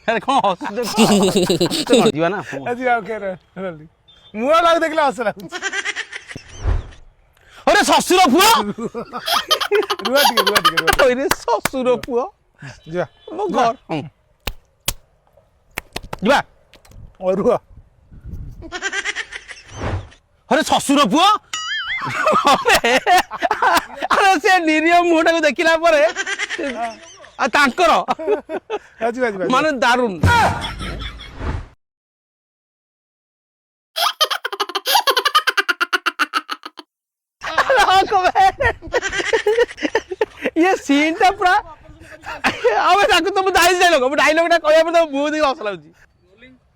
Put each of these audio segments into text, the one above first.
ଆରେ କଣ ହସୁଛ ଯିବା ନା ଆଜି ଓକେ ରୋଲି ମୁହ ଲାଗ ଦେଖିଲେ ହସ ଲାଗୁଛି ଆରେ ଶ୍ୱଶୁର ପୁଅ ରୁହ ଟିକେ ଆରେ ଶ୍ୱଶୁର ପୁଅ ଯିବା ମୋ ଘର ଯିବା ରୁହ ଆରେ ଶ୍ୱଶୁର ପୁଅ ଆରେ ସେ ନିରୀହ ମୁହଁଟାକୁ ଦେଖିଲା ପରେ ଆଉ ତାଙ୍କର ଯିବା ଯିବା ମାନେ ଦାରୁଣ ये सीन टा पूरा अब ताको तुम डायलॉग डायलॉग टा कहया पर बहुत ही हंस लाଗୁଛି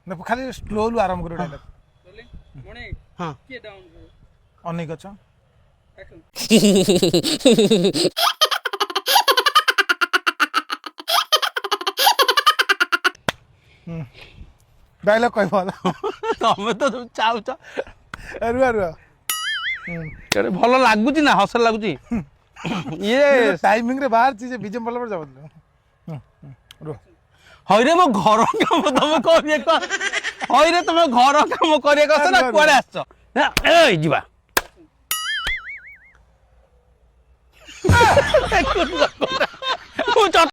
ना खाली स्लोलू आराम करो डायलॉग मने हां के डाउन अनेक अच्छा डायलॉग कह बोला तमे तो चाउच रुआ रुआ अरे भलो लागुची ना हस लागुची ये टाइमिंग रे बाहर चीज बीजेम बल्ला पर जाबत रुआ हइरे मो घर काम तमे करिए क हइरे तमे घर काम करिए कस ना कोड़े आछो ए जीवा